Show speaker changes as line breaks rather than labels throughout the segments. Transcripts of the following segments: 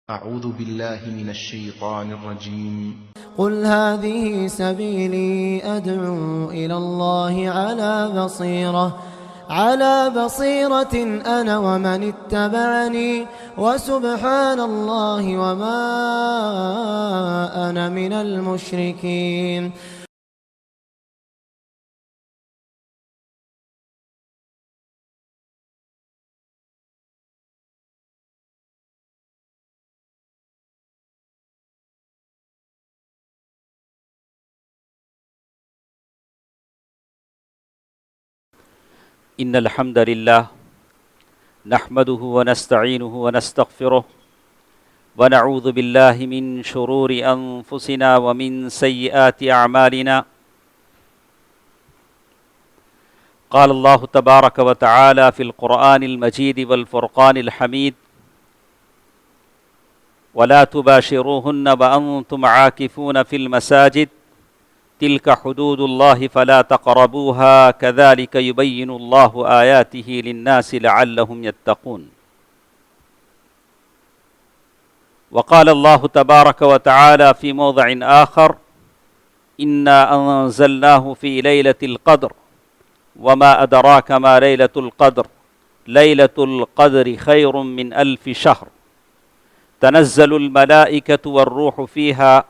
أعوذ بالله من الشيطان الرجيم.
قل هذه سبيلي أدعو إلى الله على بصيرة أنا ومن اتبعني وسبحان الله وما أنا من المشركين.
إن الحمد لله نحمده ونستعينه ونستغفره ونعوذ بالله من شرور أنفسنا ومن سيئات أعمالنا. قال الله تبارك وتعالى في القرآن المجيد والفرقان الحميد: ولا تباشروهن وأنتم عاكفون في المساجد تلك حدود الله فلا تقربوها كذلك يبين الله آياته للناس لعلهم يتقون. وقال الله تبارك وتعالى في موضع آخر: إنا أنزلناه في ليلة القدر وما أدراك ما ليلة القدر ليلة القدر خير من 1000 شهر تنزل الملائكة والروح فيها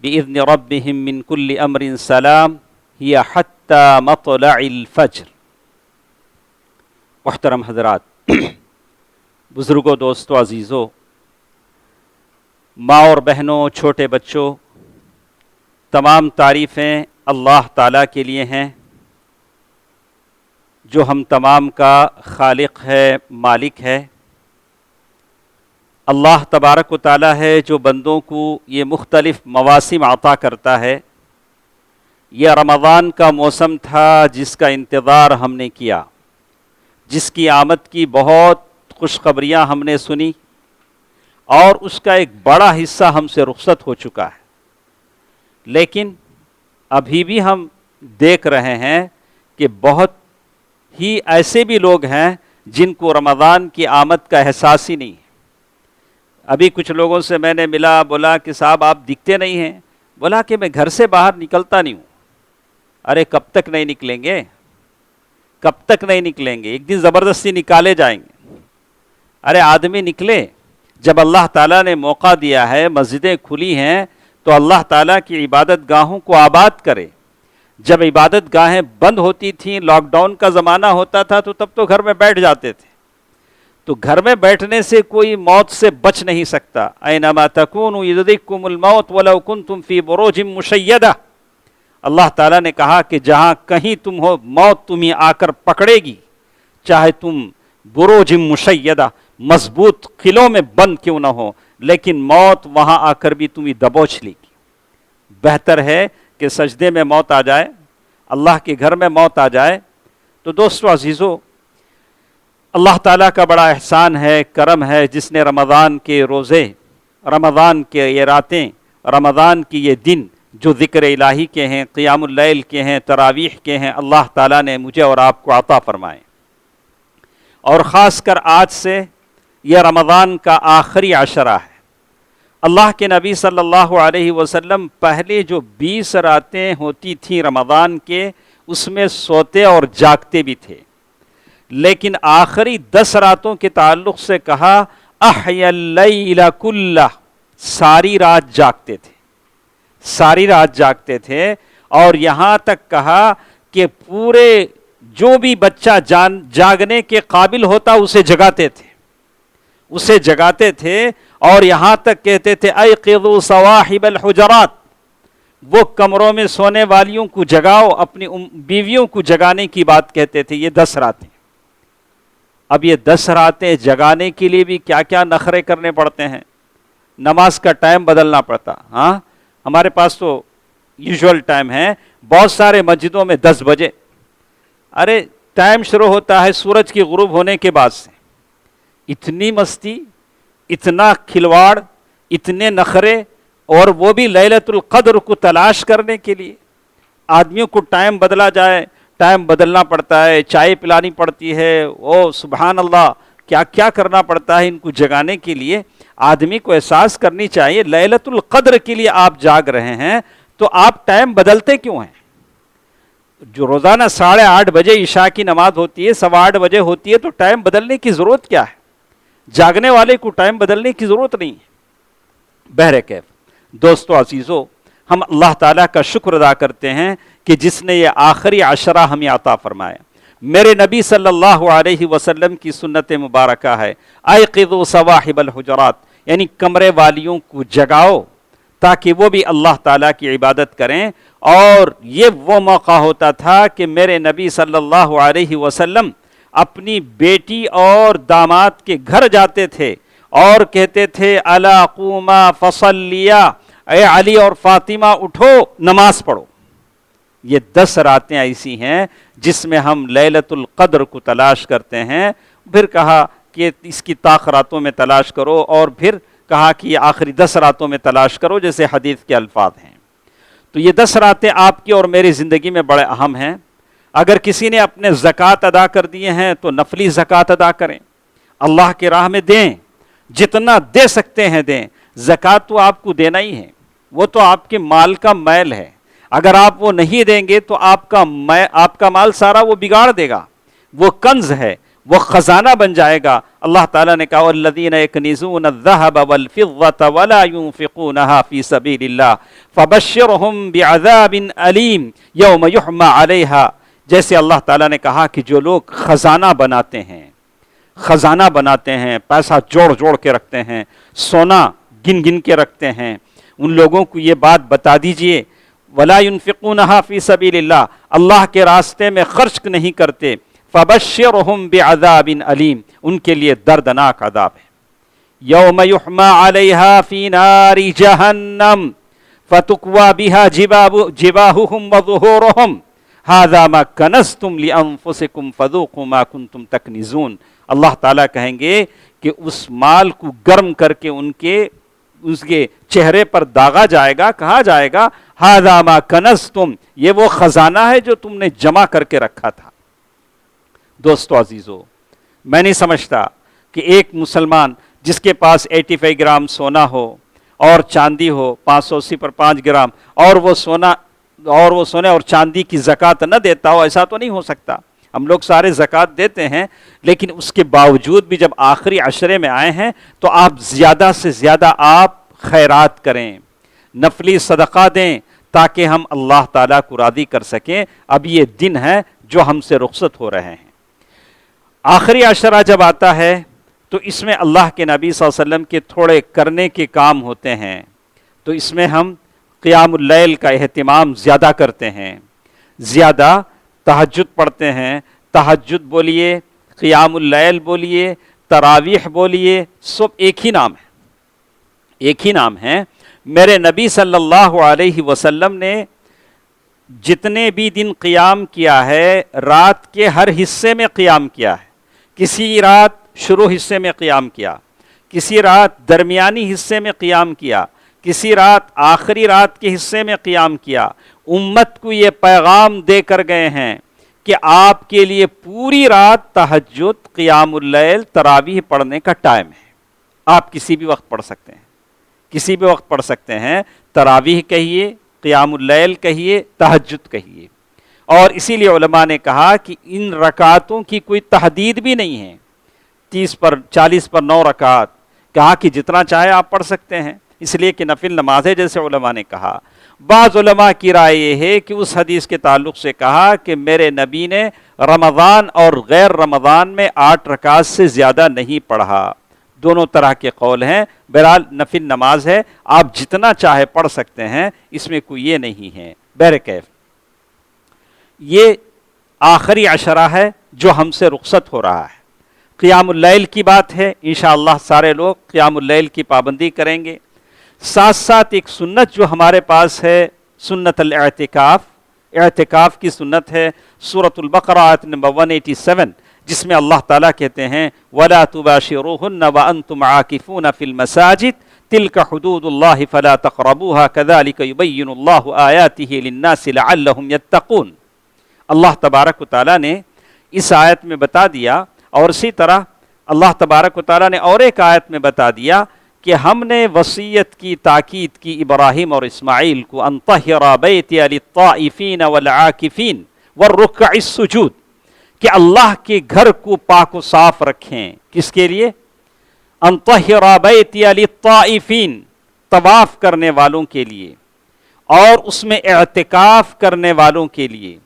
بإذن ربهم من كل أمر سلام هي حتى مطلع الفجر. محترم حضرات، بزرگوں، دوستوں، عزیزوں، ماں اور بہنوں، چھوٹے بچوں، تمام تعریفیں اللہ تعالیٰ کے لیے ہیں جو ہم تمام کا خالق ہے، مالک ہے. اللہ تبارک و تعالیٰ ہے جو بندوں کو یہ مختلف مواسم عطا کرتا ہے. یہ رمضان کا موسم تھا جس کا انتظار ہم نے کیا، جس کی آمد کی بہت خوشخبریاں ہم نے سنی، اور اس کا ایک بڑا حصہ ہم سے رخصت ہو چکا ہے. لیکن ابھی بھی ہم دیکھ رہے ہیں کہ بہت ہی ایسے بھی لوگ ہیں جن کو رمضان کی آمد کا احساس ہی نہیں ہے. ابھی کچھ لوگوں سے میں نے ملا، بولا کہ صاحب آپ دکھتے نہیں ہیں. بولا کہ میں گھر سے باہر نکلتا نہیں ہوں. ارے کب تک نہیں نکلیں گے؟ کب تک نہیں نکلیں گے؟ ایک دن زبردستی نکالے جائیں گے. ارے آدمی نکلے، جب اللہ تعالیٰ نے موقع دیا ہے، مسجدیں کھلی ہیں، تو اللہ تعالیٰ کی عبادت گاہوں کو آباد کرے. جب عبادت گاہیں بند ہوتی تھیں، لاک ڈاؤن کا زمانہ ہوتا تھا، تو تب تو گھر میں بیٹھ جاتے تھے. تو گھر میں بیٹھنے سے کوئی موت سے بچ نہیں سکتا. اینما تکونوا یدرککم الموت ولو کنتم فی بروج مشیدہ. اللہ تعالیٰ نے کہا کہ جہاں کہیں تم ہو، موت تمہیں آ کر پکڑے گی، چاہے تم بروج مشیدہ، مضبوط قلعوں میں بند کیوں نہ ہو، لیکن موت وہاں آ کر بھی تمہیں دبوچ لے گی. بہتر ہے کہ سجدے میں موت آ جائے، اللہ کے گھر میں موت آ جائے. تو دوستو عزیزو، اللہ تعالیٰ کا بڑا احسان ہے، کرم ہے، جس نے رمضان کے روزے، رمضان کے یہ راتیں، رمضان کی یہ دن جو ذکر الہی کے ہیں، قیام اللیل کے ہیں، تراویح کے ہیں، اللہ تعالیٰ نے مجھے اور آپ کو عطا فرمائے. اور خاص کر آج سے یہ رمضان کا آخری عشرہ ہے. اللہ کے نبی صلی اللہ علیہ وسلم پہلے جو 20 راتیں ہوتی تھیں رمضان کے، اس میں سوتے اور جاگتے بھی تھے. لیکن آخری 10 راتوں کے تعلق سے کہا احیا اللیل کلہ، ساری رات جاگتے تھے، ساری رات جاگتے تھے. اور یہاں تک کہا کہ پورے جو بھی بچہ جاگنے کے قابل ہوتا اسے جگاتے تھے، اسے جگاتے تھے. اور یہاں تک کہتے تھے ایقظوا صواحب الحجرات، وہ کمروں میں سونے والیوں کو جگاؤ، اپنی بیویوں کو جگانے کی بات کہتے تھے. یہ 10 راتیں. اب یہ 10 راتیں جگانے کے لیے بھی کیا کیا نخرے کرنے پڑتے ہیں. نماز کا ٹائم بدلنا پڑتا. ہاں، ہمارے پاس تو یوزول ٹائم ہے، بہت سارے مسجدوں میں 10 بجے. ارے ٹائم شروع ہوتا ہے سورج کی غروب ہونے کے بعد سے. اتنی مستی، اتنا کھلواڑ، اتنے نخرے، اور وہ بھی لیلۃ القدر کو تلاش کرنے کے لیے. آدمیوں کو ٹائم بدلا جائے، ٹائم بدلنا پڑتا ہے، چائے پلانی پڑتی ہے. او سبحان اللہ، کیا کیا کرنا پڑتا ہے ان کو جگانے کے لیے. آدمی کو احساس کرنی چاہیے لیلۃ القدر کے لیے آپ جاگ رہے ہیں تو آپ ٹائم بدلتے کیوں ہیں؟ جو روزانہ 8:30 بجے عشاء کی نماز ہوتی ہے 8:15 بجے ہوتی ہے تو ٹائم بدلنے کی ضرورت کیا ہے؟ جاگنے والے کو ٹائم بدلنے کی ضرورت نہیں ہے۔ بہرکیف دوستو عزیزو، ہم اللہ تعالیٰ کا شکر ادا کرتے ہیں کہ جس نے یہ آخری عشرہ ہمیں عطا فرمایا۔ میرے نبی صلی اللہ علیہ وسلم کی سنت مبارکہ ہے ایقظوا صواحب الحجرات، یعنی کمرے والیوں کو جگاؤ تاکہ وہ بھی اللہ تعالیٰ کی عبادت کریں۔ اور یہ وہ موقع ہوتا تھا کہ میرے نبی صلی اللہ علیہ وسلم اپنی بیٹی اور داماد کے گھر جاتے تھے اور کہتے تھے الا قوما فصلیا، اے علی اور فاطمہ اٹھو نماز پڑھو۔ یہ 10 راتیں ایسی ہیں جس میں ہم لیلۃ القدر کو تلاش کرتے ہیں۔ پھر کہا کہ اس کی طاق راتوں میں تلاش کرو، اور پھر کہا کہ یہ آخری 10 راتوں میں تلاش کرو، جیسے حدیث کے الفاظ ہیں۔ تو یہ 10 راتیں آپ کی اور میری زندگی میں بڑے اہم ہیں۔ اگر کسی نے اپنے زکوٰۃ ادا کر دیے ہیں تو نفلی زکوٰۃ ادا کریں، اللہ کی راہ میں دیں، جتنا دے سکتے ہیں دیں۔ زکوٰۃ تو آپ کو دینا ہی ہے، وہ تو آپ کے مال کا میل ہے۔ اگر آپ وہ نہیں دیں گے تو آپ کا مال سارا وہ بگاڑ دے گا، وہ کنز ہے، وہ خزانہ بن جائے گا۔ اللہ تعالیٰ نے کہا والذین یکنزون الذهب والفضة ولا ينفقونها في سبيل الله فبشرهم بعذاب أليم يوم يحمى عليها۔ جیسے اللہ تعالیٰ نے کہا کہ جو لوگ خزانہ بناتے ہیں، پیسہ جوڑ کے رکھتے ہیں، سونا گن کے رکھتے ہیں، ان لوگوں کو یہ بات بتا دیجئے ولا ينفقونها في سبيل الله، اللہ کے راستے میں خرچ نہیں کرتے، فبشرهم بعذاب علیم، ان کے لیے دردناک عذاب ہے۔ یوم یحمى علیہا فی نار جہنم فتکوی بها جباہهم وظہورهم ھذا ما کنزتم لانفسکم فذوقوا ما کنتم تکنزون۔ اللہ تعالیٰ کہیں گے کہ اس مال کو گرم کر کے اس کے چہرے پر داغا جائے گا، کہا جائے گا ھذا ما کنزتم، یہ وہ خزانہ ہے جو تم نے جمع کر کے رکھا تھا۔ دوستو عزیزو، میں نہیں سمجھتا کہ ایک مسلمان جس کے پاس 85 گرام سونا ہو اور چاندی ہو 580 پر 5 گرام اور وہ سونے اور چاندی کی زکوٰۃ نہ دیتا ہو، ایسا تو نہیں ہو سکتا۔ ہم لوگ سارے زکوٰۃ دیتے ہیں، لیکن اس کے باوجود بھی جب آخری عشرے میں آئے ہیں تو آپ زیادہ سے زیادہ آپ خیرات کریں، نفلی صدقہ دیں تاکہ ہم اللہ تعالیٰ کو راضی کر سکیں۔ اب یہ دن ہے جو ہم سے رخصت ہو رہے ہیں۔ آخری عشرہ جب آتا ہے تو اس میں اللہ کے نبی صلی اللہ علیہ وسلم کے تھوڑے کرنے کے کام ہوتے ہیں، تو اس میں ہم قیام اللیل کا اہتمام زیادہ کرتے ہیں، زیادہ تہجد پڑھتے ہیں۔ تہجد بولیے، قیام اللیل بولیے، تراویح بولیے، سب ایک ہی نام ہے۔ میرے نبی صلی اللہ علیہ وسلم نے جتنے بھی دن قیام کیا ہے، رات کے ہر حصے میں قیام کیا ہے۔ کسی رات شروع حصے میں قیام کیا، کسی رات درمیانی حصے میں قیام کیا، کسی رات آخری رات کے حصے میں قیام کیا۔ امت کو یہ پیغام دے کر گئے ہیں کہ آپ کے لیے پوری رات تہجد، قیام اللیل، تراویح پڑھنے کا ٹائم ہے۔ آپ کسی بھی وقت پڑھ سکتے ہیں، تراویح کہیے، قیام اللیل کہیے، تہجد کہیے۔ اور اسی لیے علماء نے کہا کہ ان رکعتوں کی کوئی تحدید بھی نہیں ہے، 30 پر 40 پر 9 رکعت، کہا کہ جتنا چاہے آپ پڑھ سکتے ہیں، اس لیے کہ نفل نماز ہے جیسے علماء نے کہا۔ بعض علماء کی رائے یہ ہے کہ اس حدیث کے تعلق سے کہا کہ میرے نبی نے رمضان اور غیر رمضان میں 8 رکعت سے زیادہ نہیں پڑھا۔ دونوں طرح کے قول ہیں، بہرحال نفل نماز ہے، آپ جتنا چاہے پڑھ سکتے ہیں، اس میں کوئی یہ نہیں ہے۔ بہرکیف یہ آخری عشرہ ہے جو ہم سے رخصت ہو رہا ہے۔ قیام اللیل کی بات ہے، انشاءاللہ سارے لوگ قیام اللیل کی پابندی کریں گے۔ ساتھ ساتھ ایک سنت جو ہمارے پاس ہے، سنت الاعتکاف، اعتکاف کی سنت ہے۔ سورۃ البقرہ آیت نمبر 187، جس میں اللہ تعالیٰ کہتے ہیں وَلَا تُبَاشِرُوهُنَّ وَأَنْتُمْ عَاكِفُونَ فِي الْمَسَاجِدِ تِلْكَ حُدُودُ اللَّهِ فَلَا تَقْرَبُوهَا كَذَلِكَ يُبَيِّنُ اللَّهُ آيَاتِهِ لِلنَّاسِ لَعَلَّهُمْ يَتَّقُونَ۔ اللہ تبارک و تعالیٰ نے اس آیت میں بتا دیا، اور اسی طرح اللہ تبارک و تعالیٰ نے اور ایک آیت میں بتا دیا کہ ہم نے وصیت کی، تاکید کی ابراہیم اور اسماعیل کو، ان طہر بیتی للطائفین والعاکفین والرکع السجود، کہ اللہ کے گھر کو پاک و صاف رکھیں. کس کے لیے؟ ان طہر بیتی للطائفین، طواف کرنے والوں کے لیے، اور اس میں اعتکاف کرنے والوں کے لیے،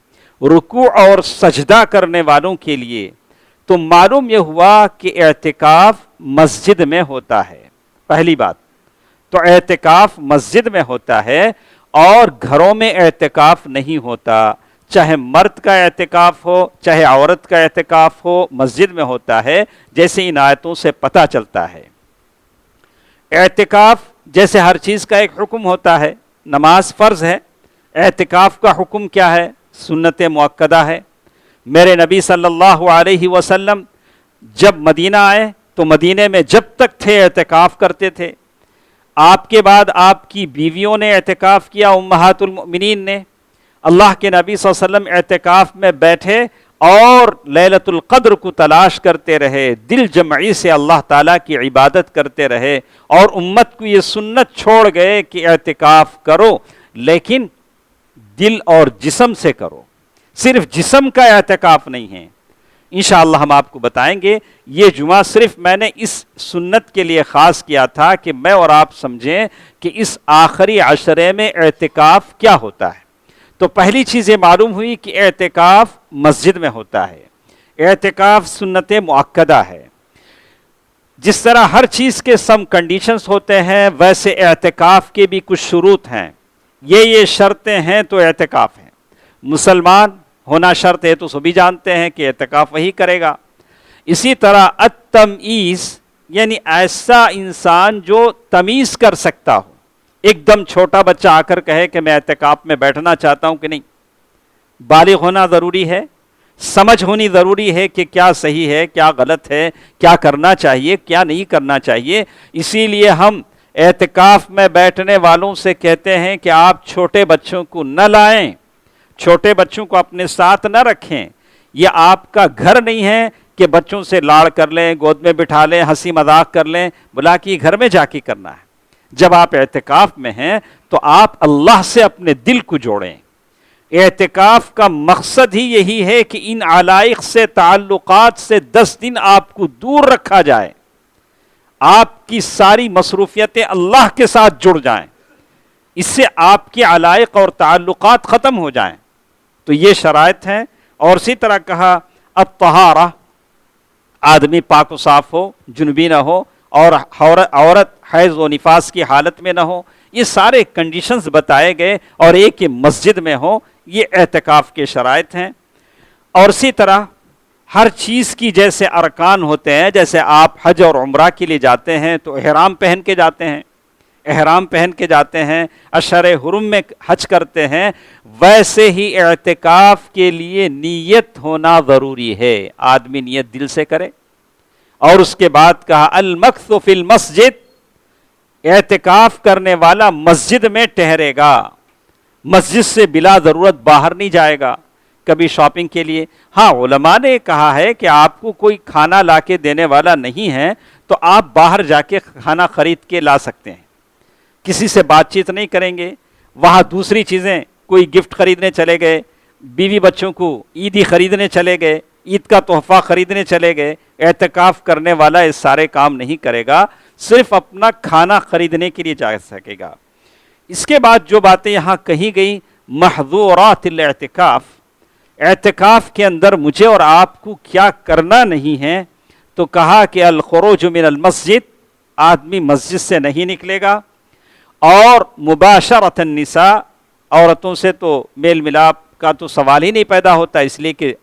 رکوع اور سجدہ کرنے والوں کے لیے. تو معلوم یہ ہوا کہ اعتکاف مسجد میں ہوتا ہے. پہلی بات تو اعتکاف مسجد میں ہوتا ہے اور گھروں میں اعتکاف نہیں ہوتا. چاہے مرد کا اعتکاف ہو چاہے عورت کا اعتکاف ہو، مسجد میں ہوتا ہے، جیسے ان آیتوں سے پتہ چلتا ہے. اعتکاف جیسے ہر چیز کا ایک حکم ہوتا ہے، نماز فرض ہے، اعتکاف کا حکم کیا ہے؟ سنت مؤکدہ ہے. میرے نبی صلی اللہ علیہ وسلم جب مدینہ آئے تو مدینے میں جب تک تھے اعتکاف کرتے تھے. آپ کے بعد آپ کی بیویوں نے اعتکاف کیا، امہات المؤمنین نے. اللہ کے نبی صلی اللہ علیہ وسلم اعتکاف میں بیٹھے اور لیلۃ القدر کو تلاش کرتے رہے، دل جمعی سے اللہ تعالیٰ کی عبادت کرتے رہے، اور امت کو یہ سنت چھوڑ گئے کہ اعتکاف کرو لیکن دل اور جسم سے کرو، صرف جسم کا اعتکاف نہیں ہے. انشاءاللہ ہم آپ کو بتائیں گے. یہ جمعہ صرف میں نے اس سنت کے لیے خاص کیا تھا کہ میں اور آپ سمجھیں کہ اس آخری عشرے میں اعتکاف کیا ہوتا ہے. تو پہلی چیز یہ معلوم ہوئی کہ اعتکاف مسجد میں ہوتا ہے. اعتکاف سنت مؤکدہ ہے. جس طرح ہر چیز کے سم کنڈیشنز ہوتے ہیں، ویسے اعتکاف کے بھی کچھ شروط ہیں. یہ شرطیں ہیں تو اعتکاف ہے. مسلمان ہونا شرط ہے تو سبھی جانتے ہیں کہ اعتکاف وہی کرے گا. اسی طرح التمییز، یعنی ایسا انسان جو تمیز کر سکتا ہو. ایک دم چھوٹا بچہ آ کر کہے کہ میں اعتکاف میں بیٹھنا چاہتا ہوں کہ نہیں. بالغ ہونا ضروری ہے، سمجھ ہونی ضروری ہے کہ کیا صحیح ہے کیا غلط ہے، کیا کرنا چاہیے کیا نہیں کرنا چاہیے. اسی لیے ہم اعتکاف میں بیٹھنے والوں سے کہتے ہیں کہ آپ چھوٹے بچوں کو نہ لائیں، چھوٹے بچوں کو اپنے ساتھ نہ رکھیں. یہ آپ کا گھر نہیں ہے کہ بچوں سے لاڑ کر لیں، گود میں بٹھا لیں، ہنسی مذاق کر لیں، بلا کہ گھر میں جا کے کرنا ہے. جب آپ اعتکاف میں ہیں تو آپ اللہ سے اپنے دل کو جوڑیں. اعتکاف کا مقصد ہی یہی ہے کہ ان علائق سے، تعلقات سے 10 دن آپ کو دور رکھا جائے، آپ کی ساری مصروفیتیں اللہ کے ساتھ جڑ جائیں، اس سے آپ کے علائق اور تعلقات ختم ہو جائیں. تو یہ شرائط ہیں. اور اسی طرح کہا الطہارہ، آدمی پاک و صاف ہو، جنبی نہ ہو، اور عورت حیض و نفاس کی حالت میں نہ ہو. یہ سارے کنڈیشنز بتائے گئے، اور ایک کہ مسجد میں ہو. یہ اعتکاف کے شرائط ہیں. اور اسی طرح ہر چیز کی جیسے ارکان ہوتے ہیں، جیسے آپ حج اور عمرہ کے لیے جاتے ہیں تو احرام پہن کے جاتے ہیں، احرام پہن کے جاتے ہیں، اشہر حرم میں حج کرتے ہیں، ویسے ہی اعتکاف کے لیے نیت ہونا ضروری ہے. آدمی نیت دل سے کرے. اور اس کے بعد کہا المکث فی المسجد، اعتکاف کرنے والا مسجد میں ٹھہرے گا، مسجد سے بلا ضرورت باہر نہیں جائے گا کبھی شاپنگ کے لیے. ہاں علماء نے کہا ہے کہ آپ کو کوئی کھانا لا کے دینے والا نہیں ہے تو آپ باہر جا کے کھانا خرید کے لا سکتے ہیں، کسی سے بات چیت نہیں کریں گے. وہاں دوسری چیزیں، کوئی گفٹ خریدنے چلے گئے، بیوی بچوں کو عیدی خریدنے چلے گئے، عید کا تحفہ خریدنے چلے گئے. اعتکاف کرنے والا یہ سارے کام نہیں کرے گا، صرف اپنا کھانا خریدنے کے لیے جا سکے گا. اس کے بعد جو باتیں یہاں کہی گئی محظورات الاعتکاف، اعتکاف کے اندر مجھے اور آپ کو کیا کرنا نہیں ہے، تو کہا کہ الخروج من المسجد، آدمی مسجد سے نہیں نکلے گا. اور مباشرۃ النساء، عورتوں سے تو میل ملاپ کا تو سوال ہی نہیں پیدا ہوتا، اس لیے کہ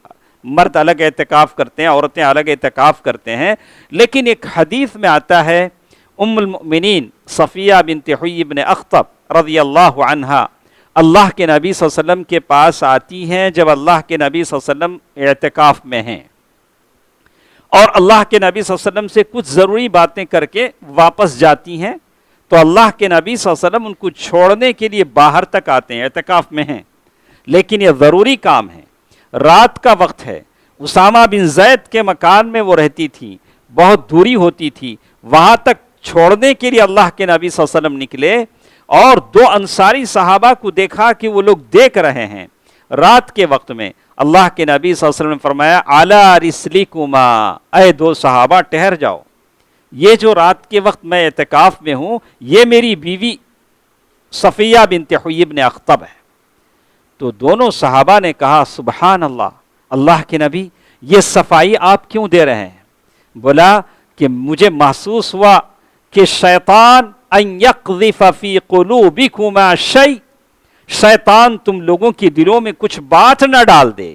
مرد الگ اعتکاف کرتے ہیں، عورتیں الگ اعتکاف کرتے ہیں. لیکن ایک حدیث میں آتا ہے ام المؤمنین صفیہ بنت حیی بن اخطب رضی اللہ عنہا اللہ کے نبی صلی اللہ علیہ وسلم کے پاس آتی ہیں جب اللہ کے نبی صلی اللہ علیہ وسلم اعتکاف میں ہیں، اور اللہ کے نبی صلی اللہ علیہ وسلم سے کچھ ضروری باتیں کر کے واپس جاتی ہیں. تو اللہ کے نبی صلی اللہ علیہ وسلم ان کو چھوڑنے کے لیے باہر تک آتے ہیں، اعتکاف میں ہیں، لیکن یہ ضروری کام ہے، رات کا وقت ہے. اسامہ بن زید کے مکان میں وہ رہتی تھی، بہت دوری ہوتی تھی، وہاں تک چھوڑنے کے لیے اللہ کے نبی صلی اللہ علیہ وسلم نکلے اور دو انصاری صحابہ کو دیکھا کہ وہ لوگ دیکھ رہے ہیں رات کے وقت میں. اللہ کے نبی صلی اللہ علیہ وسلم نے فرمایا علی رسلکما، اے دو صحابہ ٹھہر جاؤ، یہ جو رات کے وقت میں اعتکاف میں ہوں یہ میری بیوی صفیہ بنت حیی بن اخطب ہے. تو دونوں صحابہ نے کہا سبحان اللہ، اللہ کے نبی یہ صفائی آپ کیوں دے رہے ہیں؟ بولا کہ مجھے محسوس ہوا کہ شیطان ان یقذف فی قلوبکما شیء، شیطان تم لوگوں کے دلوں میں کچھ بات نہ ڈال دے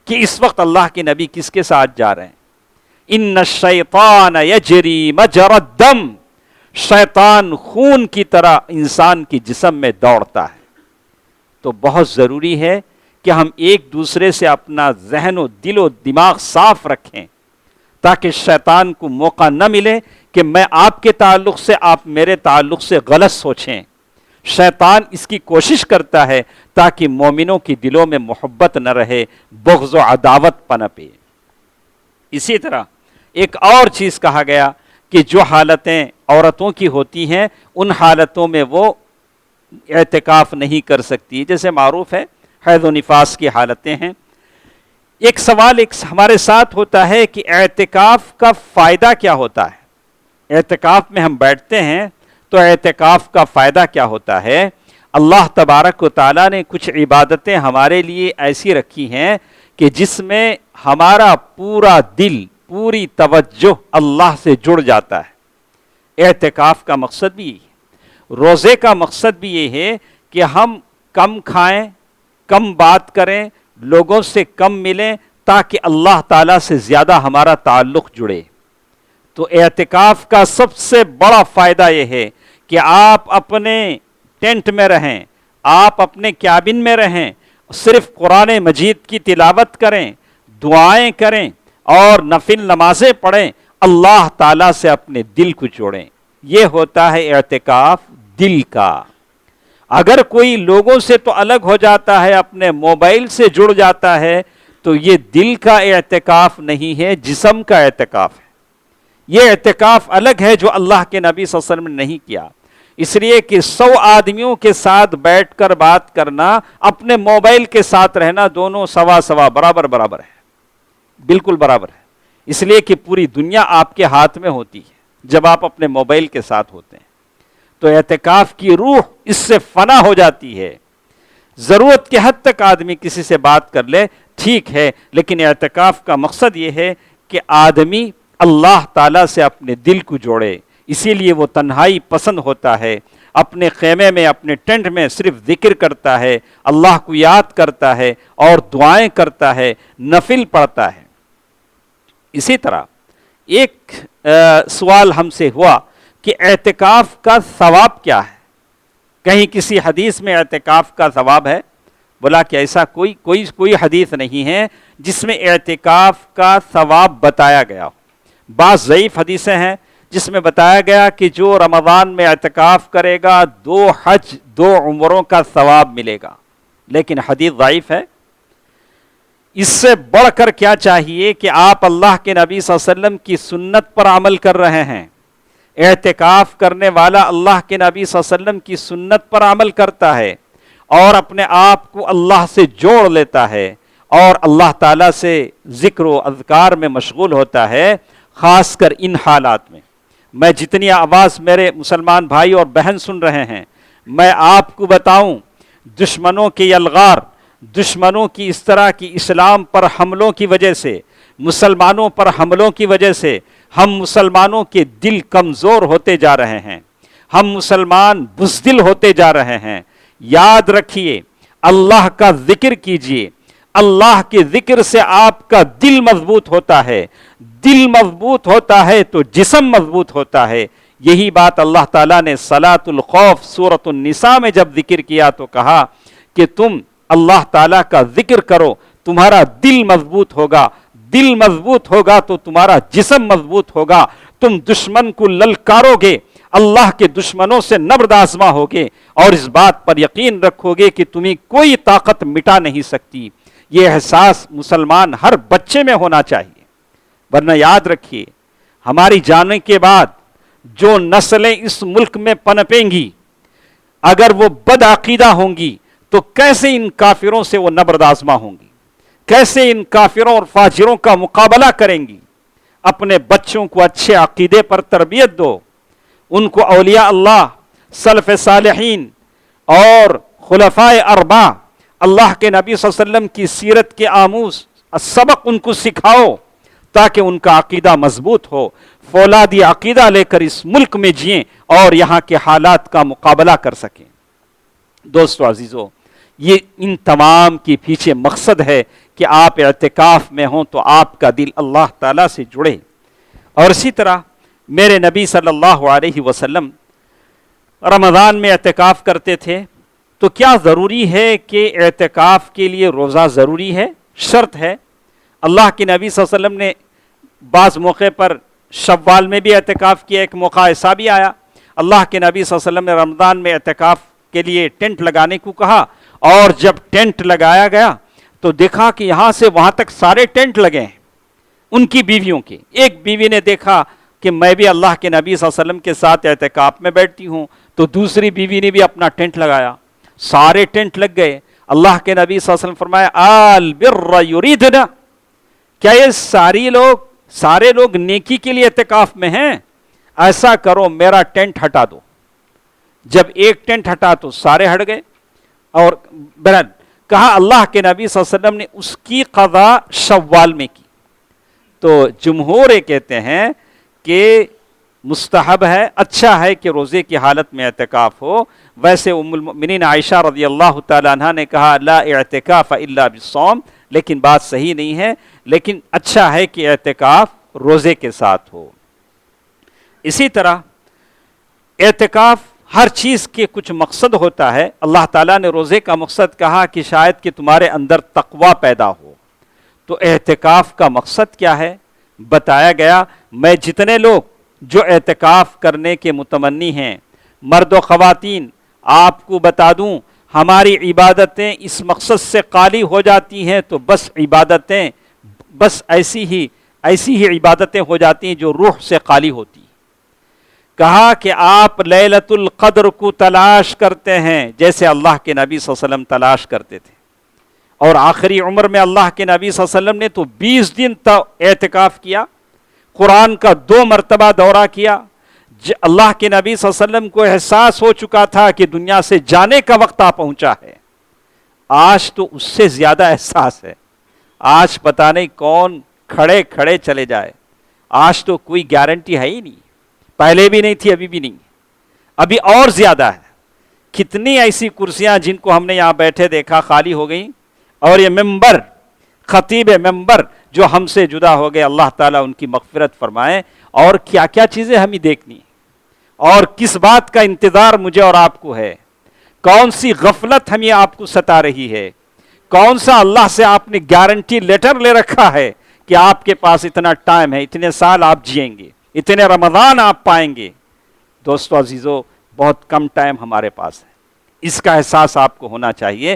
کہ اس وقت اللہ کے نبی کس کے ساتھ جا رہے ہیں. ان الشیطان یجری مجرى الدم، شیطان خون کی طرح انسان کے جسم میں دوڑتا ہے. تو بہت ضروری ہے کہ ہم ایک دوسرے سے اپنا ذہن و دل و دماغ صاف رکھیں تاکہ شیطان کو موقع نہ ملے کہ میں آپ کے تعلق سے آپ میرے تعلق سے غلط سوچیں. شیطان اس کی کوشش کرتا ہے تاکہ مومنوں کے دلوں میں محبت نہ رہے، بغض و عداوت پنپے. اسی طرح ایک اور چیز کہا گیا کہ جو حالتیں عورتوں کی ہوتی ہیں ان حالتوں میں وہ اعتکاف نہیں کر سکتی، جیسے معروف ہے حیض و نفاس کی حالتیں ہیں. ایک سوال ہمارے ساتھ ہوتا ہے کہ اعتکاف کا فائدہ کیا ہوتا ہے؟ اعتکاف میں ہم بیٹھتے ہیں تو اعتکاف کا فائدہ کیا ہوتا ہے؟ اللہ تبارک و تعالیٰ نے کچھ عبادتیں ہمارے لیے ایسی رکھی ہیں کہ جس میں ہمارا پورا دل، پوری توجہ اللہ سے جڑ جاتا ہے. اعتکاف کا مقصد بھی یہی ہے. روزے کا مقصد بھی یہ ہے کہ ہم کم کھائیں، کم بات کریں، لوگوں سے کم ملیں تاکہ اللہ تعالیٰ سے زیادہ ہمارا تعلق جڑے. تو اعتکاف کا سب سے بڑا فائدہ یہ ہے کہ آپ اپنے ٹینٹ میں رہیں، آپ اپنے کیبن میں رہیں، صرف قرآن مجید کی تلاوت کریں، دعائیں کریں اور نفل نمازیں پڑھیں، اللہ تعالیٰ سے اپنے دل کو جوڑیں. یہ ہوتا ہے اعتکاف دل کا. اگر کوئی لوگوں سے تو الگ ہو جاتا ہے، اپنے موبائل سے جڑ جاتا ہے، تو یہ دل کا اعتکاف نہیں ہے، جسم کا اعتکاف ہے. یہ اعتکاف الگ ہے جو اللہ کے نبی صلی اللہ علیہ وسلم نے نہیں کیا. اس لیے کہ 100 آدمیوں کے ساتھ بیٹھ کر بات کرنا، اپنے موبائل کے ساتھ رہنا، دونوں سوا سوا برابر برابر ہے، بالکل برابر ہے. اس لیے کہ پوری دنیا آپ کے ہاتھ میں ہوتی ہے جب آپ اپنے موبائل کے ساتھ ہوتے ہیں. تو اعتکاف کی روح اس سے فنا ہو جاتی ہے. ضرورت کے حد تک آدمی کسی سے بات کر لے ٹھیک ہے، لیکن اعتکاف کا مقصد یہ ہے کہ آدمی اللہ تعالیٰ سے اپنے دل کو جوڑے. اسی لیے وہ تنہائی پسند ہوتا ہے، اپنے خیمے میں، اپنے ٹینٹ میں صرف ذکر کرتا ہے، اللہ کو یاد کرتا ہے اور دعائیں کرتا ہے، نفل پڑھتا ہے. اسی طرح ایک سوال ہم سے ہوا کہ اعتکاف کا ثواب کیا ہے؟ کہیں کسی حدیث میں اعتکاف کا ثواب ہے؟ بولا کہ ایسا کوئی حدیث نہیں ہے جس میں اعتکاف کا ثواب بتایا گیا ہو. بعض ضعیف حدیثیں ہیں جس میں بتایا گیا کہ جو رمضان میں اعتکاف کرے گا 2 حج 2 عمروں کا ثواب ملے گا، لیکن حدیث ضعیف ہے. اس سے بڑھ کر کیا چاہیے کہ آپ اللہ کے نبی صلی اللہ علیہ وسلم کی سنت پر عمل کر رہے ہیں. اعتکاف کرنے والا اللہ کے نبی صلی اللہ علیہ وسلم کی سنت پر عمل کرتا ہے اور اپنے آپ کو اللہ سے جوڑ لیتا ہے اور اللہ تعالیٰ سے ذکر و اذکار میں مشغول ہوتا ہے. خاص کر ان حالات میں میں جتنی آواز میرے مسلمان بھائی اور بہن سن رہے ہیں، میں آپ کو بتاؤں، دشمنوں کے یلغار، دشمنوں کی اس طرح کی اسلام پر حملوں کی وجہ سے، مسلمانوں پر حملوں کی وجہ سے ہم مسلمانوں کے دل کمزور ہوتے جا رہے ہیں، ہم مسلمان بزدل ہوتے جا رہے ہیں. یاد رکھیے، اللہ کا ذکر کیجئے. اللہ کے ذکر سے آپ کا دل مضبوط ہوتا ہے، دل مضبوط ہوتا ہے تو جسم مضبوط ہوتا ہے. یہی بات اللہ تعالیٰ نے صلاۃ الخوف سورۃ النساء میں جب ذکر کیا تو کہا کہ تم اللہ تعالیٰ کا ذکر کرو، تمہارا دل مضبوط ہوگا، دل مضبوط ہوگا تو تمہارا جسم مضبوط ہوگا. تم دشمن کو للکارو گے، اللہ کے دشمنوں سے نبرد آزما ہوگے اور اس بات پر یقین رکھو گے کہ تمہیں کوئی طاقت مٹا نہیں سکتی. یہ احساس مسلمان ہر بچے میں ہونا چاہیے. ورنہ یاد رکھیے، ہماری جانے کے بعد جو نسلیں اس ملک میں پنپیں گی اگر وہ بد عقیدہ ہوں گی تو کیسے ان کافروں سے وہ نبرد آزما ہوں گی، کیسے ان کافروں اور فاجروں کا مقابلہ کریں گی؟ اپنے بچوں کو اچھے عقیدے پر تربیت دو، ان کو اولیاء اللہ، سلف صالحین اور خلفائے اربعہ، اللہ کے نبی صلی اللہ علیہ وسلم کی سیرت کے آموز سبق ان کو سکھاؤ تاکہ ان کا عقیدہ مضبوط ہو، فولادی عقیدہ لے کر اس ملک میں جئیں اور یہاں کے حالات کا مقابلہ کر سکیں۔ دوستو عزیزو، یہ ان تمام کے پیچھے مقصد ہے کہ آپ اعتکاف میں ہوں تو آپ کا دل اللہ تعالیٰ سے جڑے۔ اور اسی طرح میرے نبی صلی اللہ علیہ وسلم رمضان میں اعتکاف کرتے تھے، تو کیا ضروری ہے کہ اعتکاف کے لیے روزہ ضروری ہے؟ شرط ہے۔ اللہ کے نبی صلی اللہ علیہ وسلم نے بعض موقع پر شوال میں بھی اعتکاف کیا، ایک موقع ایسا بھی آیا اللہ کے نبی صلی اللہ علیہ وسلم نے رمضان میں اعتکاف کے لیے ٹینٹ لگانے کو کہا، اور جب ٹینٹ لگایا گیا تو دیکھا کہ یہاں سے وہاں تک سارے ٹینٹ لگے ہیں ان کی بیویوں کے۔ ایک بیوی نے دیکھا کہ میں بھی اللہ کے نبی صلی اللہ علیہ وسلم کے ساتھ اعتکاف میں بیٹھتی ہوں، تو دوسری بیوی نے بھی اپنا ٹینٹ لگایا، سارے ٹینٹ لگ گئے۔ اللہ کے نبی صلی اللہ علیہ وسلم فرمایا آل بر یریدنا، کیا یہ سارے لوگ نیکی کے لیے اعتکاف میں ہیں؟ ایسا کرو میرا ٹینٹ ہٹا دو۔ جب ایک ٹینٹ ہٹا تو سارے ہٹ گئے، اور بہرحال کہا اللہ کے نبی صلی اللہ علیہ وسلم نے اس کی قضا شوال میں کی۔ تو جمہور کہتے ہیں کہ مستحب ہے، اچھا ہے کہ روزے کی حالت میں اعتکاف ہو۔ ویسے ام المؤمنین عائشہ رضی اللہ تعالی عنہ نے کہا لا اعتکاف الا بالصوم، لیکن بات صحیح نہیں ہے، لیکن اچھا ہے کہ اعتکاف روزے کے ساتھ ہو۔ اسی طرح اعتکاف ہر چیز کے کچھ مقصد ہوتا ہے۔ اللہ تعالیٰ نے روزے کا مقصد کہا کہ شاید کہ تمہارے اندر تقوی پیدا ہو، تو اعتکاف کا مقصد کیا ہے بتایا گیا۔ میں جتنے لوگ جو اعتکاف کرنے کے متمنی ہیں، مرد و خواتین، آپ کو بتا دوں ہماری عبادتیں اس مقصد سے خالی ہو جاتی ہیں تو بس عبادتیں بس ایسی ہی عبادتیں ہو جاتی ہیں جو روح سے خالی ہوتی ہیں۔ کہا کہ آپ لیلۃ القدر کو تلاش کرتے ہیں جیسے اللہ کے نبی صلی اللہ علیہ وسلم تلاش کرتے تھے، اور آخری عمر میں اللہ کے نبی صلی اللہ علیہ وسلم نے تو 20 دن اعتکاف کیا، قرآن کا 2 مرتبہ دورہ کیا۔ اللہ کے نبی صلی اللہ علیہ وسلم کو احساس ہو چکا تھا کہ دنیا سے جانے کا وقت آ پہنچا ہے۔ آج تو اس سے زیادہ احساس ہے، آج پتہ نہیں کون کھڑے چلے جائے، آج تو کوئی گارنٹی ہے ہی نہیں، پہلے بھی نہیں تھی ابھی بھی نہیں، ابھی اور زیادہ ہے۔ کتنی ایسی کرسیاں جن کو ہم نے یہاں بیٹھے دیکھا خالی ہو گئیں، اور یہ ممبر، خطیب ممبر جو ہم سے جدا ہو گئے، اللہ تعالیٰ ان کی مغفرت فرمائے۔ اور کیا کیا چیزیں ہمیں دیکھنی، اور کس بات کا انتظار مجھے اور آپ کو ہے، کون سی غفلت ہمیں آپ کو ستا رہی ہے، کون سا اللہ سے آپ نے گارنٹی لیٹر لے رکھا ہے کہ آپ کے پاس اتنا ٹائم ہے، اتنے سال آپ جئیں گے، اتنے رمضان آپ پائیں گے۔ دوستو عزیزو، بہت کم ٹائم ہمارے پاس ہے، اس کا احساس آپ کو ہونا چاہیے۔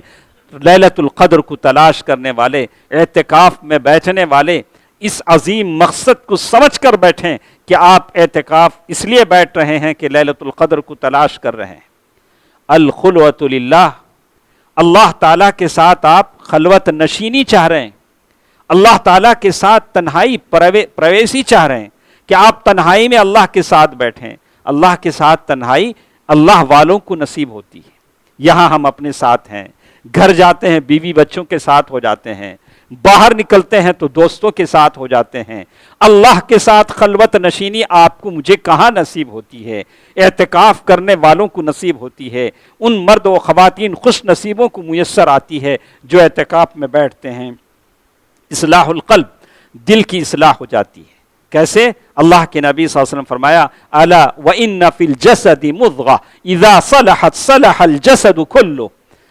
لیلۃ القدر کو تلاش کرنے والے، اعتکاف میں بیٹھنے والے اس عظیم مقصد کو سمجھ کر بیٹھیں کہ آپ اعتکاف اس لیے بیٹھ رہے ہیں کہ لیلۃ القدر کو تلاش کر رہے ہیں۔ الخلوۃ للہ، اللہ تعالیٰ کے ساتھ آپ خلوت نشینی چاہ رہے ہیں، اللہ تعالیٰ کے ساتھ تنہائی پرویسی چاہ رہے ہیں کہ آپ تنہائی میں اللہ کے ساتھ بیٹھیں۔ اللہ کے ساتھ تنہائی اللہ والوں کو نصیب ہوتی ہے۔ یہاں ہم اپنے ساتھ ہیں، گھر جاتے ہیں بیوی بچوں کے ساتھ ہو جاتے ہیں، باہر نکلتے ہیں تو دوستوں کے ساتھ ہو جاتے ہیں۔ اللہ کے ساتھ خلوت نشینی آپ کو مجھے کہاں نصیب ہوتی ہے؟ اعتکاف کرنے والوں کو نصیب ہوتی ہے، ان مرد و خواتین خوش نصیبوں کو میسر آتی ہے جو اعتکاف میں بیٹھتے ہیں۔ اصلاح القلب، دل کی اصلاح ہو جاتی ہے۔ کیسے؟ اللہ کے نبی صلی اللہ علیہ وسلم فرمایا الا وان فی الجسد مضغہ اذا صلحت صلح الجسد کلہ۔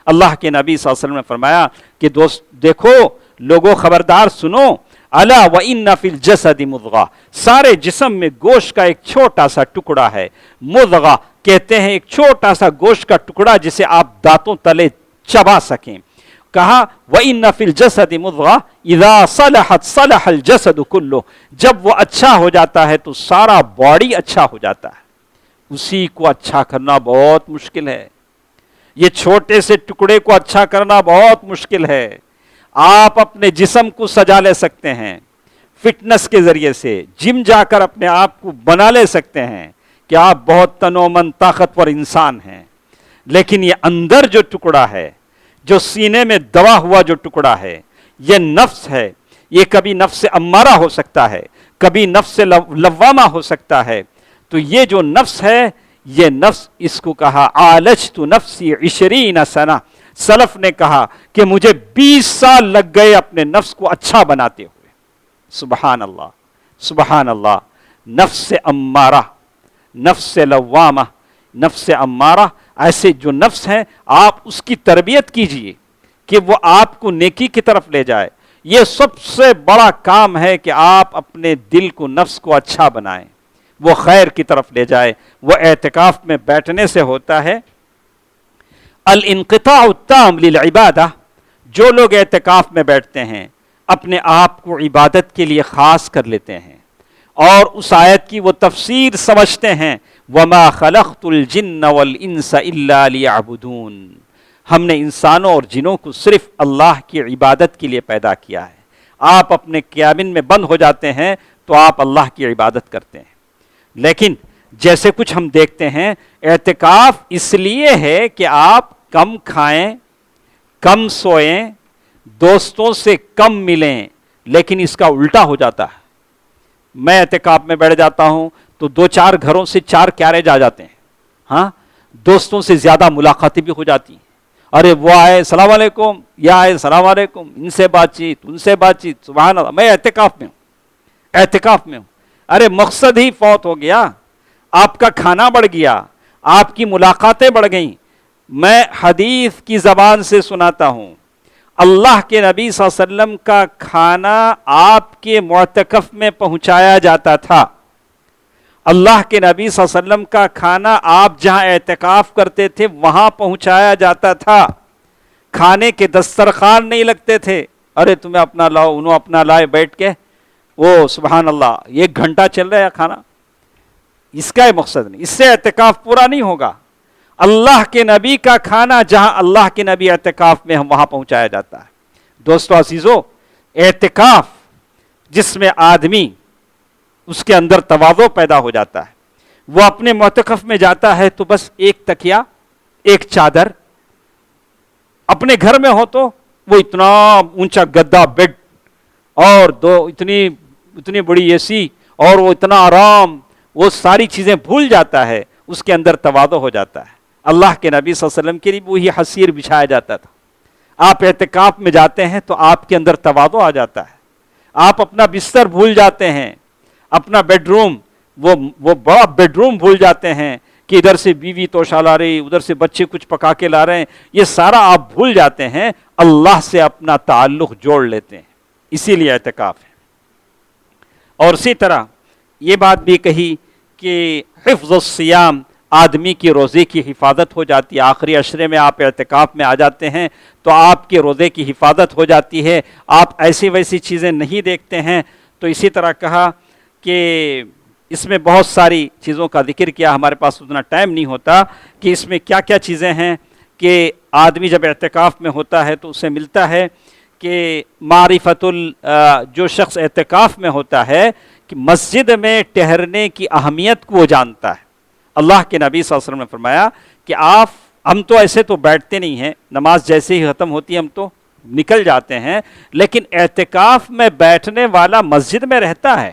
اللہ کے نبی صلی اللہ علیہ وسلم نے فرمایا کہ دوست دیکھو، لوگوں خبردار سنو، الا وان فی الجسد مضغہ، سارے جسم میں گوشت کا ایک چھوٹا سا ٹکڑا ہے۔ مضغہ کہتے ہیں ایک چھوٹا سا گوشت کا ٹکڑا جسے آپ دانتوں تلے چبا سکیں۔ کہا وَإِنَّ فِي الْجَسَدِ مُضْغَةً إِذَا صَلَحَتْ صَلَحَ الْجَسَدُ كُلُّهُ، جب وہ اچھا ہو جاتا ہے تو سارا باڈی اچھا ہو جاتا ہے۔ اسی کو اچھا کرنا بہت مشکل ہے. یہ چھوٹے سے ٹکڑے کو اچھا کرنا بہت مشکل ہے. آپ اپنے جسم کو سجا لے سکتے ہیں فٹنس کے ذریعے سے, جم جا کر اپنے آپ کو بنا لے سکتے ہیں کہ آپ بہت تن و من طاقتور انسان ہیں, لیکن یہ اندر جو ٹکڑا ہے, جو سینے میں دبا ہوا جو ٹکڑا ہے, یہ نفس ہے. یہ کبھی نفس امارہ ہو سکتا ہے, کبھی نفس لوامہ ہو سکتا ہے. تو یہ جو نفس ہے, یہ نفس, اس کو کہا عالجت نفسی 20 سنہ. سلف نے کہا کہ مجھے 20 سال لگ گئے اپنے نفس کو اچھا بناتے ہوئے. سبحان اللہ, سبحان اللہ. نفس امارہ, نفس لوامہ, نفس امارہ, ایسے جو نفس ہیں آپ اس کی تربیت کیجئے کہ وہ آپ کو نیکی کی طرف لے جائے. یہ سب سے بڑا کام ہے کہ آپ اپنے دل کو, نفس کو اچھا بنائیں, وہ خیر کی طرف لے جائے. وہ اعتکاف میں بیٹھنے سے ہوتا ہے الانقطاع التام للعبادہ. جو لوگ اعتکاف میں بیٹھتے ہیں اپنے آپ کو عبادت کے لیے خاص کر لیتے ہیں اور اس آیت کی وہ تفسیر سمجھتے ہیں, وَمَا خَلَقْتُ الْجِنَّ وَالْإِنسَ إِلَّا لِيَعْبُدُونَ. ہم نے انسانوں اور جنوں کو صرف اللہ کی عبادت کے لیے پیدا کیا ہے. آپ اپنے کیبن میں بند ہو جاتے ہیں تو آپ اللہ کی عبادت کرتے ہیں. لیکن جیسے کچھ ہم دیکھتے ہیں, اعتکاف اس لیے ہے کہ آپ کم کھائیں, کم سوئیں, دوستوں سے کم ملیں, لیکن اس کا الٹا ہو جاتا ہے. میں اعتکاف میں بیٹھ جاتا ہوں تو 2-4 گھروں سے 4 کیریج آ جاتے ہیں. ہاں, دوستوں سے زیادہ ملاقاتیں بھی ہو جاتی ہیں. ارے وہ آئے السلام علیکم, یہ آئے السلام علیکم, ان سے بات چیت, ان سے بات چیت. سبحان اللہ, میں اعتکاف میں ہوں, اعتکاف میں ہوں. ارے مقصد ہی فوت ہو گیا, آپ کا کھانا بڑھ گیا, آپ کی ملاقاتیں بڑھ گئیں. میں حدیث کی زبان سے سناتا ہوں, اللہ کے نبی صلی اللہ علیہ وسلم کا کھانا آپ کے معتکف میں پہنچایا جاتا تھا. اللہ کے نبی صلی اللہ علیہ وسلم کا کھانا آپ جہاں اعتکاف کرتے تھے وہاں پہنچایا جاتا تھا. کھانے کے دسترخوان نہیں لگتے تھے. ارے تمہیں اپنا لاؤ, انہوں اپنا لائے, بیٹھ کے وہ سبحان اللہ 1 گھنٹہ چل رہا ہے کھانا. اس کا مقصد نہیں, اس سے اعتکاف پورا نہیں ہوگا. اللہ کے نبی کا کھانا جہاں اللہ کے نبی اعتکاف میں ہم وہاں پہنچایا جاتا ہے. دوستو عزیزو, اعتکاف جس میں آدمی اس کے اندر تواضع پیدا ہو جاتا ہے, وہ اپنے معتکف میں جاتا ہے تو بس 1 تکیہ, 1 چادر. اپنے گھر میں ہو تو وہ اتنا اونچا گدا بیڈ اور اتنی بڑی اے سی اور وہ اتنا آرام, وہ ساری چیزیں بھول جاتا ہے, اس کے اندر تواضع ہو جاتا ہے. اللہ کے نبی صلی اللہ علیہ وسلم کے لیے وہی حسیر بچھایا جاتا تھا. آپ اعتکاف میں جاتے ہیں تو آپ کے اندر تواضع آ جاتا ہے. آپ اپنا بستر بھول جاتے ہیں, اپنا بیڈ روم, وہ بڑا بیڈ روم بھول جاتے ہیں کہ ادھر سے بیوی توشہ لا رہی, ادھر سے بچے کچھ پکا کے لا رہے ہیں. یہ سارا آپ بھول جاتے ہیں, اللہ سے اپنا تعلق جوڑ لیتے ہیں. اسی لیے اعتکاف ہے. اور اسی طرح یہ بات بھی کہی کہ حفظ الصیام, آدمی کی روزے کی حفاظت ہو جاتی ہے. آخری عشرے میں آپ اعتکاف میں آ جاتے ہیں تو آپ کے روزے کی حفاظت ہو جاتی ہے, آپ ایسی ویسی چیزیں نہیں دیکھتے ہیں. تو اسی طرح کہا کہ اس میں بہت ساری چیزوں کا ذکر کیا, ہمارے پاس اتنا ٹائم نہیں ہوتا کہ اس میں کیا کیا چیزیں ہیں کہ آدمی جب اعتکاف میں ہوتا ہے تو اسے ملتا ہے کہ معرفت جو شخص اعتکاف میں ہوتا ہے کہ مسجد میں ٹھہرنے کی اہمیت کو وہ جانتا ہے. اللہ کے نبی صلی اللہ علیہ وسلم نے فرمایا کہ ہم تو ایسے تو بیٹھتے نہیں ہیں, نماز جیسے ہی ختم ہوتی ہے ہم تو نکل جاتے ہیں, لیکن اعتکاف میں بیٹھنے والا مسجد میں رہتا ہے,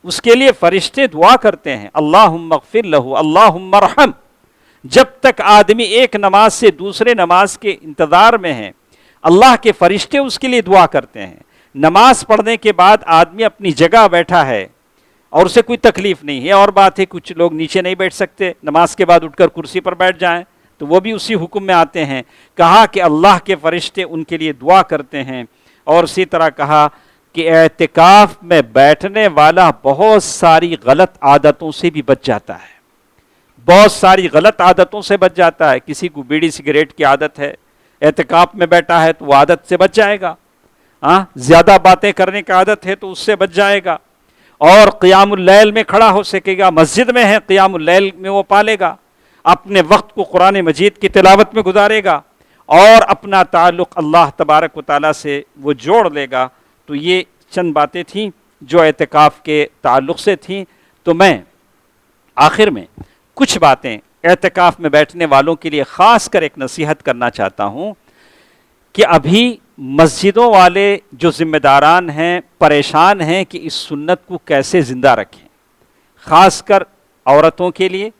اس کے لیے فرشتے دعا کرتے ہیں, اللہم اغفر لہ, اللہم ارحم. جب تک آدمی ایک نماز سے دوسرے نماز کے انتظار میں ہے, اللہ کے فرشتے اس کے لیے دعا کرتے ہیں. نماز پڑھنے کے بعد آدمی اپنی جگہ بیٹھا ہے اور اسے کوئی تکلیف نہیں ہے. اور بات ہے کچھ لوگ نیچے نہیں بیٹھ سکتے, نماز کے بعد اٹھ کر کرسی پر بیٹھ جائیں تو وہ بھی اسی حکم میں آتے ہیں. کہا کہ اللہ کے فرشتے ان کے لیے دعا کرتے ہیں. اور اسی طرح کہا کہ اعتکاف میں بیٹھنے والا بہت ساری غلط عادتوں سے بھی بچ جاتا ہے, بہت ساری غلط عادتوں سے بچ جاتا ہے. کسی کو بیڑی سگریٹ کی عادت ہے, اعتکاف میں بیٹھا ہے تو وہ عادت سے بچ جائے گا. زیادہ باتیں کرنے کی عادت ہے تو اس سے بچ جائے گا. اور قیام اللیل میں کھڑا ہو سکے گا، مسجد میں ہے قیام اللیل میں وہ پالے گا، اپنے وقت کو قرآن مجید کی تلاوت میں گزارے گا اور اپنا تعلق اللہ تبارک و تعالیٰ سے وہ جوڑ لے گا۔ تو یہ چند باتیں تھیں جو اعتکاف کے تعلق سے تھیں۔ تو میں آخر میں کچھ باتیں اعتکاف میں بیٹھنے والوں کے لیے خاص کر ایک نصیحت کرنا چاہتا ہوں کہ ابھی مسجدوں والے جو ذمہ داران ہیں پریشان ہیں کہ اس سنت کو کیسے زندہ رکھیں، خاص کر عورتوں کے لیے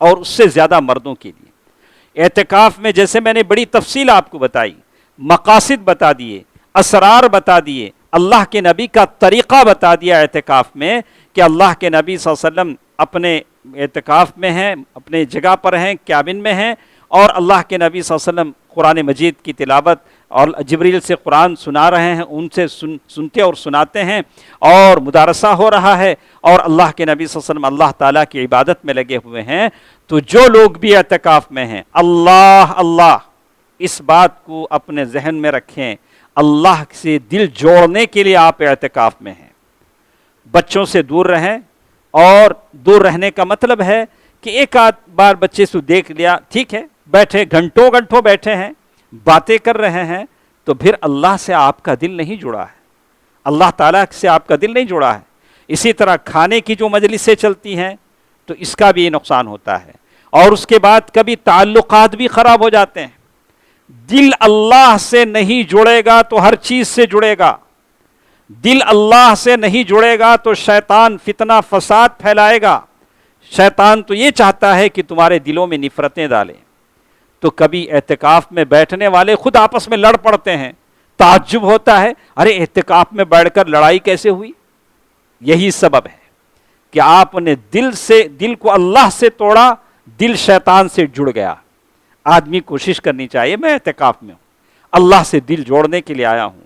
اور اس سے زیادہ مردوں کے لیے۔ اعتکاف میں جیسے میں نے بڑی تفصیل آپ کو بتائی، مقاصد بتا دیے، اسرار بتا دیے، اللہ کے نبی کا طریقہ بتا دیا اعتکاف میں کہ اللہ کے نبی صلی اللہ علیہ وسلم اپنے اعتکاف میں ہیں، اپنے جگہ پر ہیں، کیبن میں ہیں، اور اللہ کے نبی صلی اللہ علیہ وسلم قرآن مجید کی تلاوت اور جبریل سے قرآن سنا رہے ہیں، ان سے سنتے اور سناتے ہیں اور مدارسہ ہو رہا ہے، اور اللہ کے نبی صلی اللہ علیہ وسلم اللہ تعالیٰ کی عبادت میں لگے ہوئے ہیں۔ تو جو لوگ بھی اعتکاف میں ہیں، اللہ اللہ اس بات کو اپنے ذہن میں رکھیں، اللہ سے دل جوڑنے کے لیے آپ اعتکاف میں ہیں۔ بچوں سے دور رہیں، اور دور رہنے کا مطلب ہے کہ ایک آدھ بار بچے سے دیکھ لیا، ٹھیک ہے، بیٹھے گھنٹوں گھنٹوں بیٹھے ہیں، باتیں کر رہے ہیں، تو پھر اللہ سے آپ کا دل نہیں جڑا ہے، اللہ تعالیٰ سے آپ کا دل نہیں جڑا ہے۔ اسی طرح کھانے کی جو مجلسیں چلتی ہیں تو اس کا بھی نقصان ہوتا ہے، اور اس کے بعد کبھی تعلقات بھی خراب ہو جاتے ہیں۔ دل اللہ سے نہیں جڑے گا تو ہر چیز سے جڑے گا، دل اللہ سے نہیں جڑے گا تو شیطان فتنہ فساد پھیلائے گا۔ شیطان تو یہ چاہتا ہے کہ تمہارے دلوں میں نفرتیں ڈالے۔ تو کبھی اعتکاف میں بیٹھنے والے خود آپس میں لڑ پڑتے ہیں، تعجب ہوتا ہے، ارے اعتکاف میں بیٹھ کر لڑائی کیسے ہوئی؟ یہی سبب ہے کہ آپ نے دل کو اللہ سے توڑا، دل شیطان سے جڑ گیا۔ آدمی کوشش کرنی چاہیے، میں اعتکاف میں ہوں، اللہ سے دل جوڑنے کے لیے آیا ہوں،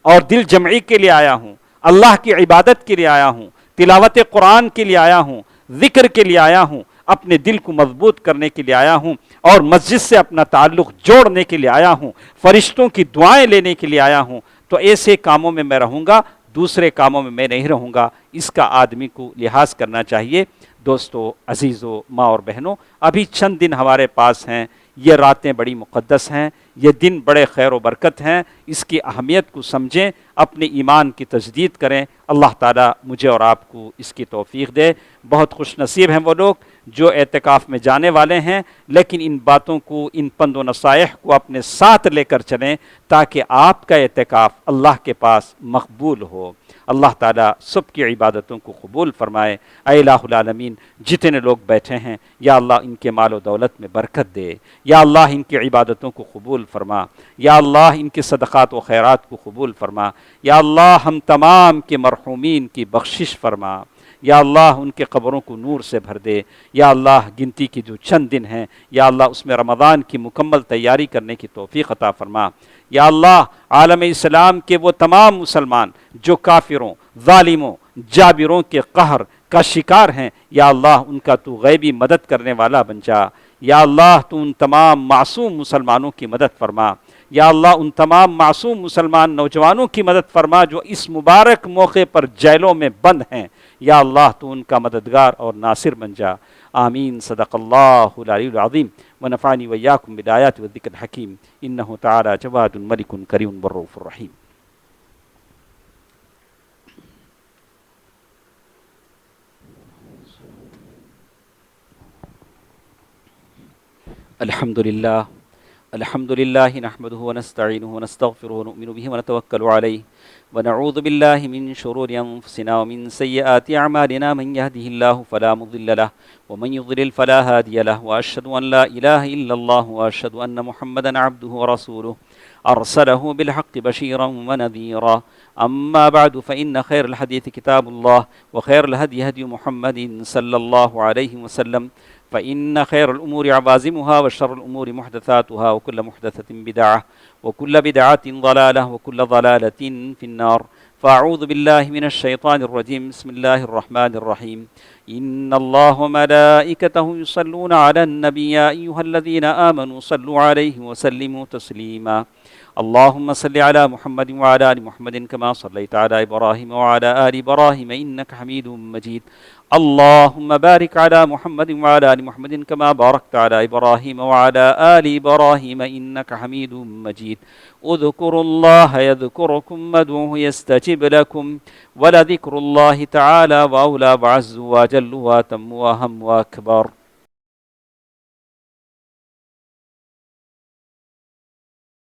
اور دل جمعی کے لیے آیا ہوں، اللہ کی عبادت کے لیے آیا ہوں، تلاوت قرآن کے لیے آیا ہوں، ذکر کے لیے آیا ہوں، اپنے دل کو مضبوط کرنے کے لیے آیا ہوں، اور مسجد سے اپنا تعلق جوڑنے کے لیے آیا ہوں، فرشتوں کی دعائیں لینے کے لیے آیا ہوں۔ تو ایسے کاموں میں رہوں گا، دوسرے کاموں میں نہیں رہوں گا۔ اس کا آدمی کو لحاظ کرنا چاہیے۔ دوستو، عزیزو، ماں اور بہنوں، ابھی چند دن ہمارے پاس ہیں، یہ راتیں بڑی مقدس ہیں، یہ دن بڑے خیر و برکت ہیں، اس کی اہمیت کو سمجھیں، اپنے ایمان کی تجدید کریں۔ اللہ تعالیٰ مجھے اور آپ کو اس کی توفیق دے۔ بہت خوش نصیب ہیں وہ لوگ جو اعتکاف میں جانے والے ہیں، لیکن ان باتوں کو، ان پند و نصائح کو اپنے ساتھ لے کر چلیں تاکہ آپ کا اعتکاف اللہ کے پاس مقبول ہو۔ اللہ تعالیٰ سب کی عبادتوں کو قبول فرمائے۔ اے الہ العالمین، جتنے لوگ بیٹھے ہیں یا اللہ ان کے مال و دولت میں برکت دے، یا اللہ ان کی عبادتوں کو قبول فرما، یا اللہ ان کے صدقات و خیرات کو قبول فرما، یا اللہ ہم تمام کے مرحومین کی بخشش فرما، یا اللہ ان کے قبروں کو نور سے بھر دے، یا اللہ گنتی کی جو چند دن ہیں یا اللہ اس میں رمضان کی مکمل تیاری کرنے کی توفیق عطا فرما۔ یا اللہ عالم اسلام کے وہ تمام مسلمان جو کافروں، ظالموں، جابروں کے قہر کا شکار ہیں، یا اللہ ان کا تو غیبی مدد کرنے والا بن جا۔ یا اللہ تو ان تمام معصوم مسلمانوں کی مدد فرما۔ یا اللہ ان تمام معصوم مسلمان نوجوانوں کی مدد فرما جو اس مبارک موقع پر جیلوں میں بند ہیں، یا اللہ تو ان کا مددگار اور ناصر بن جا۔ آمین۔ صدق اللہ العلی العظیم ونفعنی وإياكم بالآیات والذکر الحکیم، انہ تعالی جواد ملک کریم بالرؤوف الرحیم۔ الحمد للہ نحمده ونستعینه ونستغفره ونؤمن به ونتوکل علیہ ونعوذ باللہ من شرور انفسنا ومن سیئات اعمالنا، من يهده الله فلا مضل له ومن يضلل فلا هادي له، واشهد ان لا اله الا الله واشهد ان محمدا عبده ورسوله ارسله بالحق بشيرا ونذيرا، اما بعد فان خير الحديث كتاب الله وخير الهدي هدي محمد صلى الله عليه وسلم، فإن خير الأمور عوازمها وشر الأمور محدثاتها وكل محدثة بدعة وكل بدعة ضلالة وكل ضلالة في النار، فاعوذ باللہ من الشیطان الرجیم بسم اللہ الرحمن الرحیم ان اللہ وملائکتہ یصلون علی النبی یا ایہا الذین آمنوا صلوا علیہ وسلموا تسلیما اللهم صل على محمد وعلى آل محمد كما صليت على إبراهيم وعلى آل إبراهيم إنك حميد مجيد اللهم بارك على محمد وعلى آل محمد كما باركت على إبراهيم وعلى آل إبراهيم إنك حميد مجيد اذكروا الله يذكركم وادعوه يستجب لكم ولذكر الله تعالى وأولى وعز وجل وأتم وأهم وأكبر